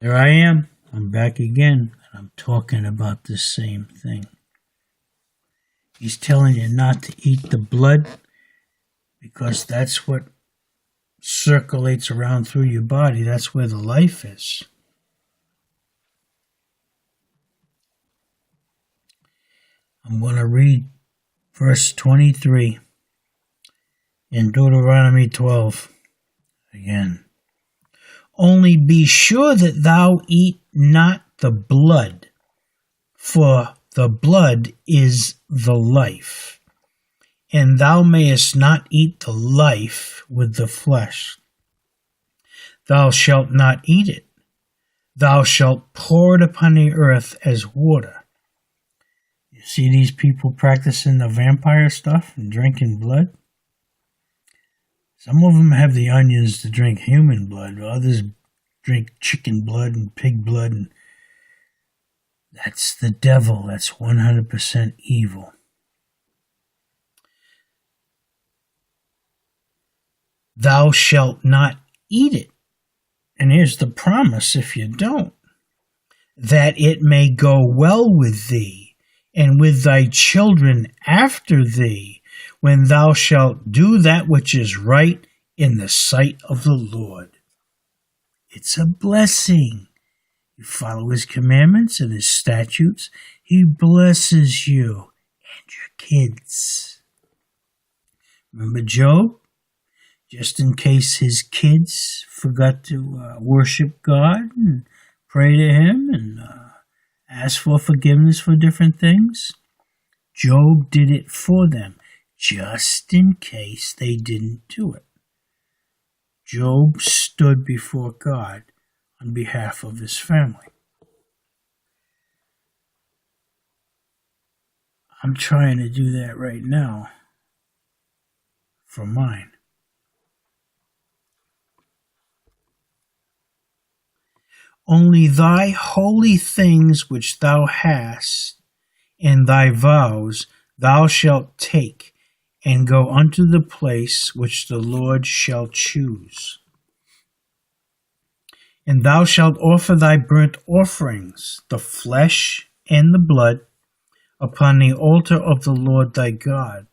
There I am. I'm back again, and I'm talking about the same thing. He's telling you not to eat the blood because that's what circulates around through your body. That's where the life is. I'm going to read verse 23 in Deuteronomy 12 again. Only be sure that thou eat not the blood, for the blood is the life, and thou mayest not eat the life with the flesh. Thou shalt not eat it. Thou shalt pour it upon the earth as water. You see these people practicing the vampire stuff and drinking blood? Some of them have the onions to drink human blood. Others drink chicken blood and pig blood. And that's the devil. That's 100% evil. Thou shalt not eat it. And here's the promise if you don't. That it may go well with thee, and with thy children after thee, when thou shalt do that which is right in the sight of the Lord. It's a blessing. You follow his commandments and his statutes, he blesses you and your kids. Remember Job? Just in case his kids forgot to worship God and pray to him and ask for forgiveness for different things, Job did it for them, just in case they didn't do it. Job stood before God on behalf of his family. I'm trying to do that right now for mine. Only thy holy things which thou hast, and thy vows thou shalt take, and go unto the place which the Lord shall choose. And thou shalt offer thy burnt offerings, the flesh and the blood, upon the altar of the Lord thy God.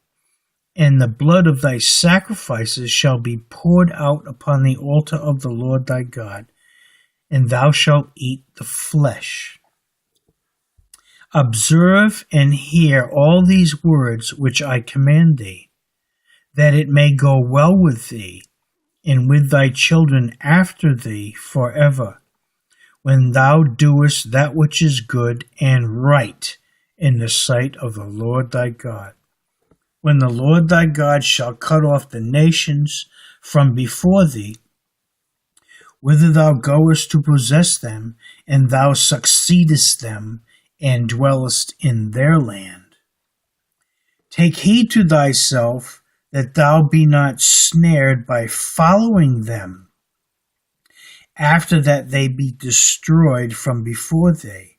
And the blood of thy sacrifices shall be poured out upon the altar of the Lord thy God, and thou shalt eat the flesh. Observe and hear all these words which I command thee, that it may go well with thee, and with thy children after thee forever, when thou doest that which is good and right in the sight of the Lord thy God. When the Lord thy God shall cut off the nations from before thee, whither thou goest to possess them, and thou succeedest them, and dwellest in their land. Take heed to thyself, that thou be not snared by following them, after that they be destroyed from before thee.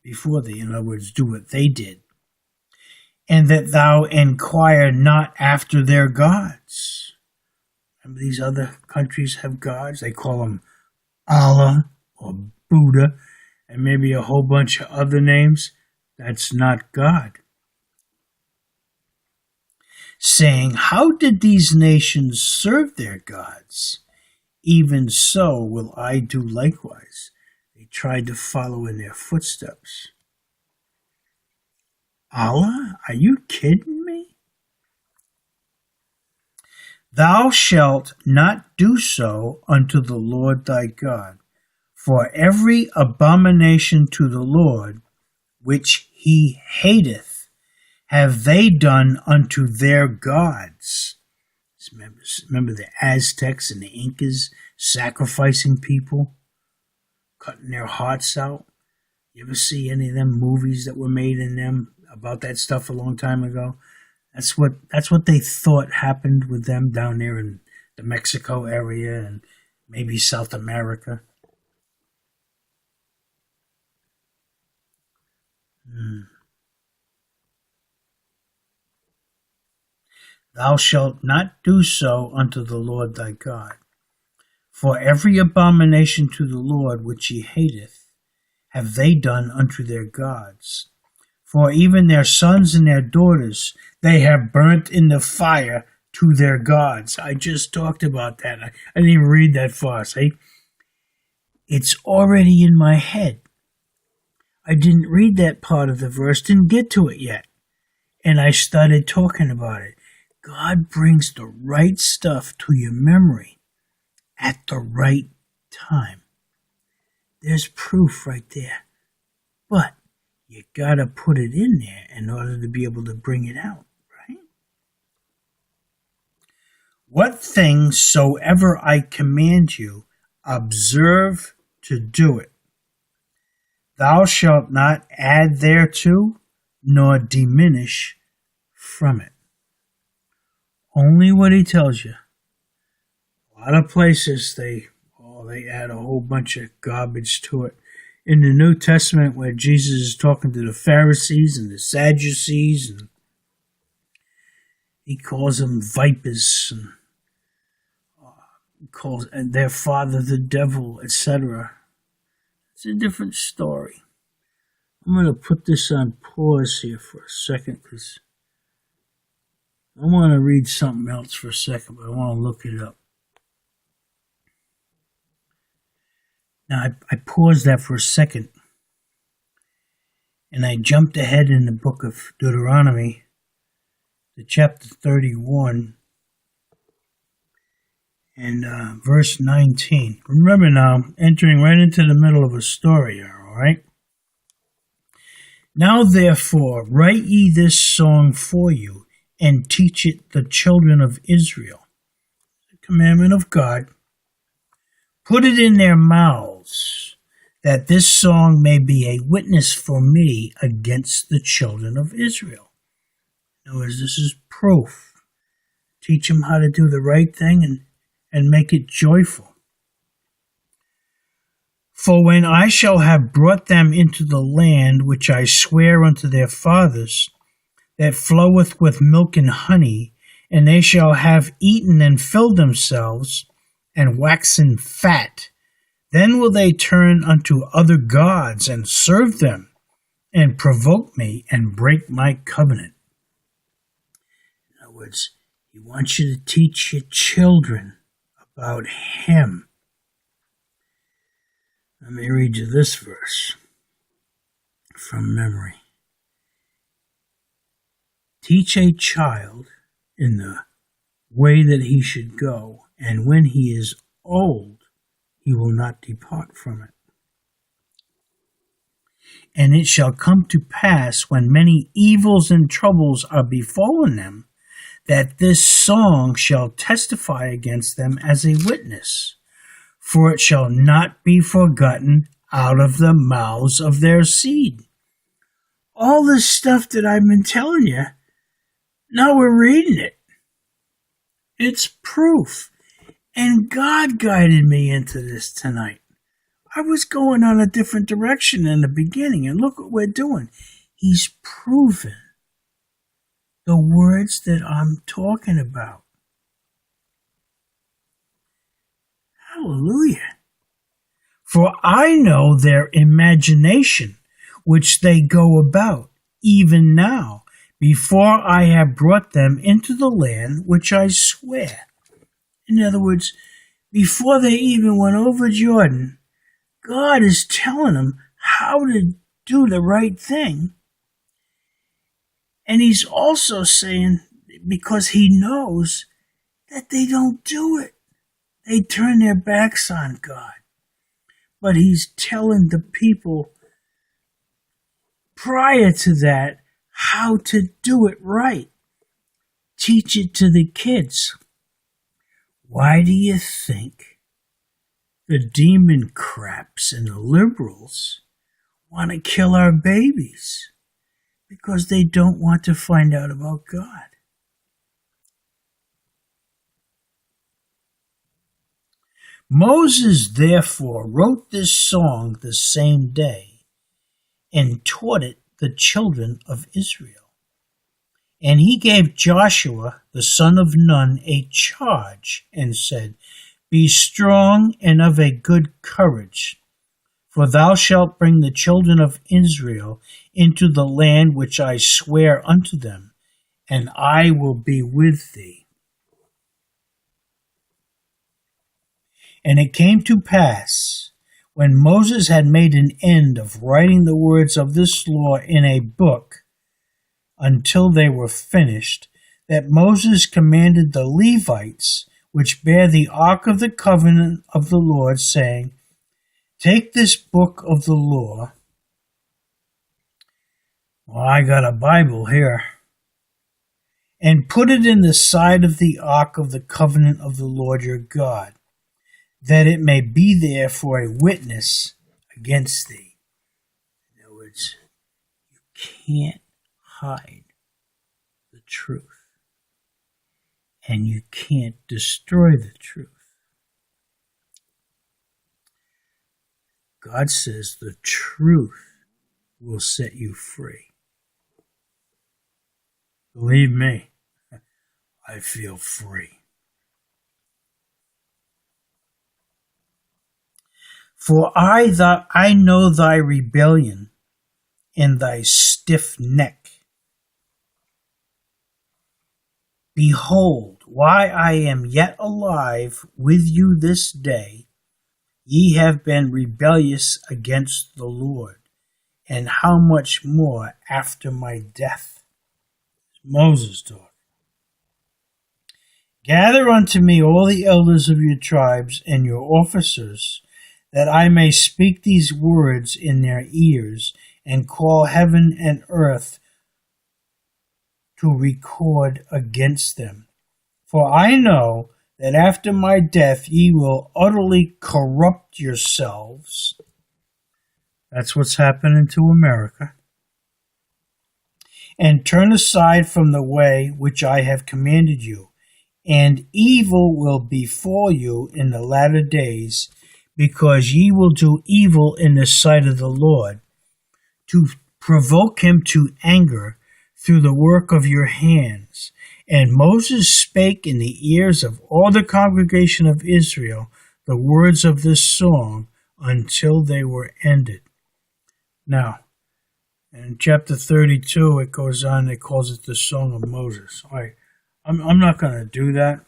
In other words, do what they did. And that thou inquire not after their gods. Remember, these other countries have gods. They call them Allah or Buddha and maybe a whole bunch of other names. That's not God. Saying, how did these nations serve their gods? Even so will I do likewise. They tried to follow in their footsteps. Allah? Are you kidding me? Thou shalt not do so unto the Lord thy God, for every abomination to the Lord, which he hateth, have they done unto their gods. Remember the Aztecs and the Incas sacrificing people, cutting their hearts out? You ever see any of them movies that were made in them about that stuff a long time ago? That's what they thought happened with them down there in the Mexico area and maybe South America. Thou shalt not do so unto the Lord thy God. For every abomination to the Lord which he hateth have they done unto their gods. For even their sons and their daughters they have burnt in the fire to their gods. I just talked about that. I didn't even read that far, see? It's already in my head. I didn't read that part of the verse, didn't get to it yet. And I started talking about it. God brings the right stuff to your memory at the right time. There's proof right there. But you gotta put it in there in order to be able to bring it out, right? What things soever I command you, observe to do it. Thou shalt not add thereto, nor diminish from it. Only what he tells you. A lot of places they add a whole bunch of garbage to it. In the New Testament, where Jesus is talking to the Pharisees and the Sadducees, and he calls them vipers, and calls their father the devil, etc. It's a different story. I'm going to put this on pause here for a second because I want to read something else for a second, but I want to look it up. Now, I paused that for a second, and I jumped ahead in the book of Deuteronomy to chapter 31 and verse 19. Remember now, entering right into the middle of a story here, all right? Now, therefore, write ye this song for you, and teach it the children of Israel. The commandment of God. Put it in their mouths, that this song may be a witness for me against the children of Israel. In other words, this is proof. Teach them how to do the right thing and make it joyful. For when I shall have brought them into the land which I swear unto their fathers, that floweth with milk and honey, and they shall have eaten and filled themselves, and waxen fat, then will they turn unto other gods and serve them, and provoke me and break my covenant. In other words, he wants you to teach your children about him. Let me read you this verse from memory. Teach a child in the way that he should go, and when he is old, he will not depart from it. And it shall come to pass, when many evils and troubles are befallen them, that this song shall testify against them as a witness, for it shall not be forgotten out of the mouths of their seed. All this stuff that I've been telling you, now we're reading it. It's proof. And God guided me into this tonight. I was going on a different direction in the beginning, and look what we're doing. He's proven the words that I'm talking about. Hallelujah. For I know their imagination, which they go about, even now, before I have brought them into the land which I swear. In other words, before they even went over Jordan, God is telling them how to do the right thing. And he's also saying, because he knows that they don't do it. They turn their backs on God. But he's telling the people prior to that how to do it right. Teach it to the kids. Why do you think the demon craps and the liberals want to kill our babies? Because they don't want to find out about God. Moses therefore wrote this song the same day and taught it the children of Israel. And he gave Joshua, the son of Nun, a charge, and said, Be strong and of a good courage, for thou shalt bring the children of Israel into the land which I swear unto them, and I will be with thee. And it came to pass, when Moses had made an end of writing the words of this law in a book, until they were finished, that Moses commanded the Levites, which bear the ark of the covenant of the Lord, saying, Take this book of the law. Well, I got a Bible here. And put it in the side of the ark of the covenant of the Lord your God, that it may be there for a witness against thee. In other words, you can't hide the truth. And you can't destroy the truth. God says the truth will set you free. Believe me, I feel free. For I know thy rebellion and thy stiff neck. Behold, while I am yet alive with you this day, ye have been rebellious against the Lord, and how much more after my death? Moses talking. Gather unto me all the elders of your tribes and your officers, that I may speak these words in their ears, and call heaven and earth to record against them. For I know that after my death ye will utterly corrupt yourselves. That's what's happening to America. And turn aside from the way which I have commanded you, and evil will befall you in the latter days, because ye will do evil in the sight of the Lord, to provoke him to anger through the work of your hands. And Moses spake in the ears of all the congregation of Israel the words of this song until they were ended. Now, in chapter 32, it goes on, it calls it the Song of Moses. All right, I'm not going to do that.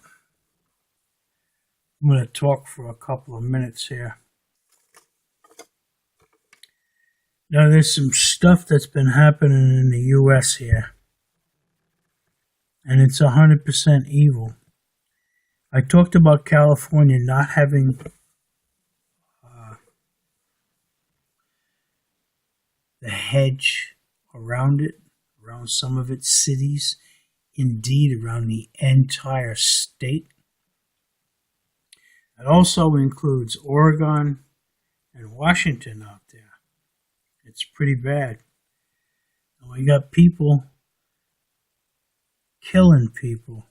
I'm going to talk for a couple of minutes here. Now, there's some stuff that's been happening in the U.S. here, and it's 100% evil. I talked about California not having the hedge around it, around some of its cities, indeed around the entire state. It also includes Oregon and Washington out there. It's pretty bad. And we got people killing people.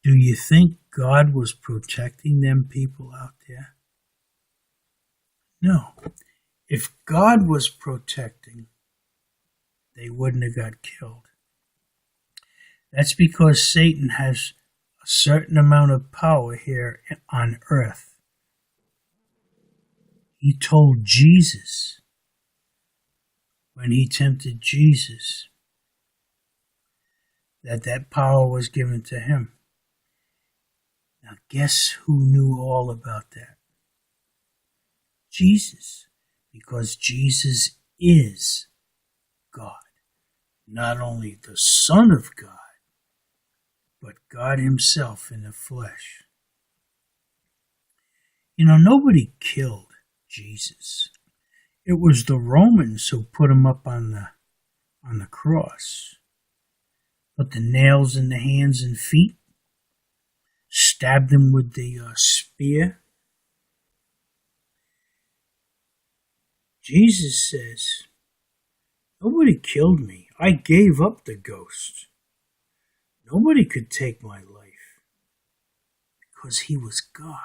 Do you think God was protecting them people out there? No. If God was protecting, they wouldn't have got killed. That's because Satan has a certain amount of power here on earth. He told Jesus, when he tempted Jesus, that power was given to him. Now guess who knew all about that? Jesus. Because Jesus is God. Not only the Son of God, but God himself in the flesh. You know, nobody killed Jesus. It was the Romans who put him up on the cross. Put the nails in the hands and feet. Stabbed him with the spear. Jesus says, nobody killed me. I gave up the ghost. Nobody could take my life because he was God.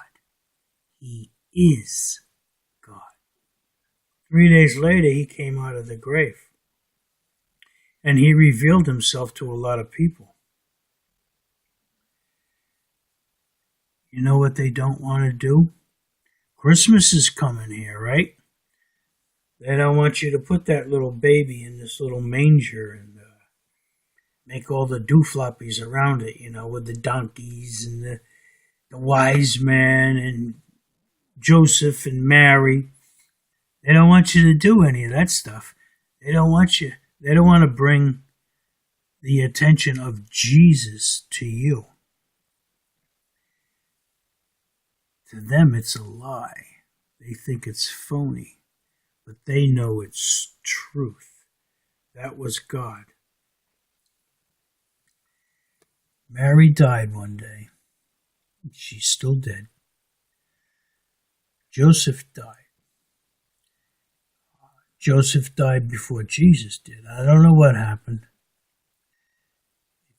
He is God. 3 days later, he came out of the grave and he revealed himself to a lot of people. You know what they don't want to do? Christmas is coming here, right? They don't want you to put that little baby in this little manger and make all the doofloppies around it, with the donkeys and the wise men and Joseph and Mary. They don't want you to do any of that stuff. They don't want to bring the attention of Jesus to you. To them, it's a lie. They think it's phony, but they know it's truth. That was God. Mary died one day. She's still dead. Joseph died. Joseph died before Jesus did. I don't know what happened.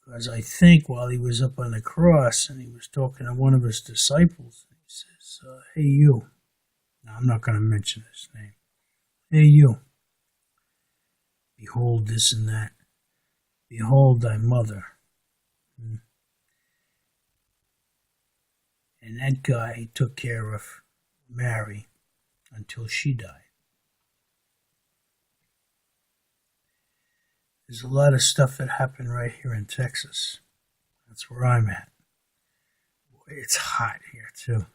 Because I think while he was up on the cross and he was talking to one of his disciples, he says, hey, you. Now, I'm not going to mention his name. Hey, you. Behold this and that. Behold thy mother. And that guy took care of Mary until she died. There's a lot of stuff that happened right here in Texas. That's where I'm at. Boy, it's hot here, too.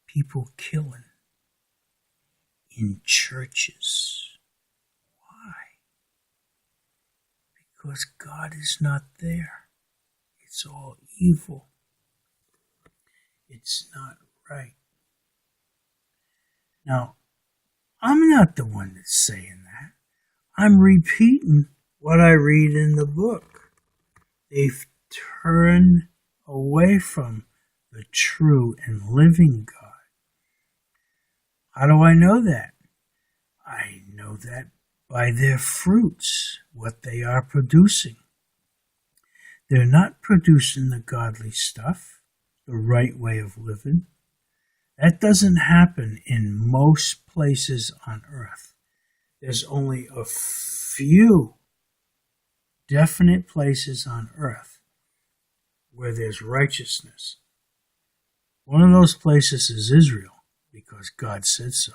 People killing in churches. Why? Because God is not there. It's all evil. It's not right. Now, I'm not the one that's saying that. I'm repeating what I read in the book. They've turned away from the true and living God. How do I know that? I know that by their fruits, what they are producing. They're not producing the godly stuff, the right way of living. That doesn't happen in most places on earth. There's only a few definite places on earth where there's righteousness. One of those places is Israel, because God said so.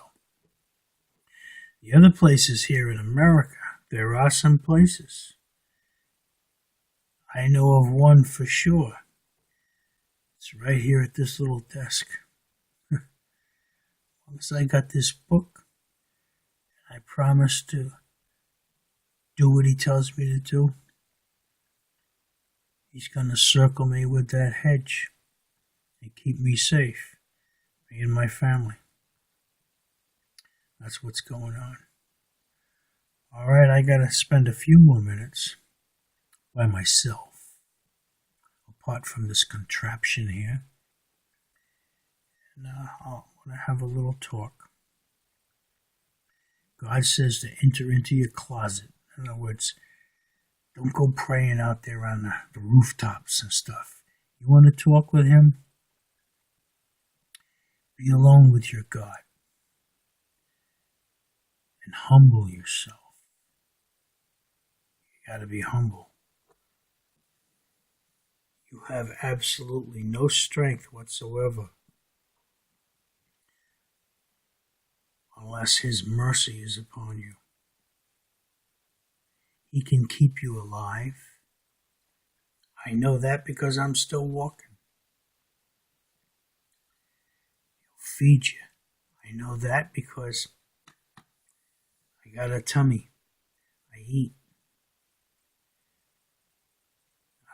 The other places here in America, there are some places. I know of one for sure. It's right here at this little desk. As long as I got this book, I promise to do what he tells me to do. He's going to circle me with that hedge and keep me safe, me and my family. That's what's going on. All right, I got to spend a few more minutes by myself, apart from this contraption here. And I want to have a little talk. God says to enter into your closet. In other words, don't go praying out there on the rooftops and stuff. You want to talk with him? Be alone with your God. And humble yourself. You got to be humble. You have absolutely no strength whatsoever unless his mercy is upon you. He can keep you alive. I know that because I'm still walking. He'll feed you. I know that because I got a tummy. I eat.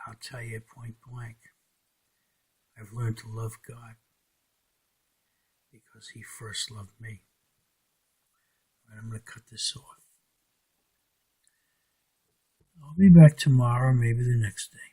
I'll tell you point blank, I've learned to love God because he first loved me. And I'm going to cut this off. I'll be back tomorrow, maybe the next day.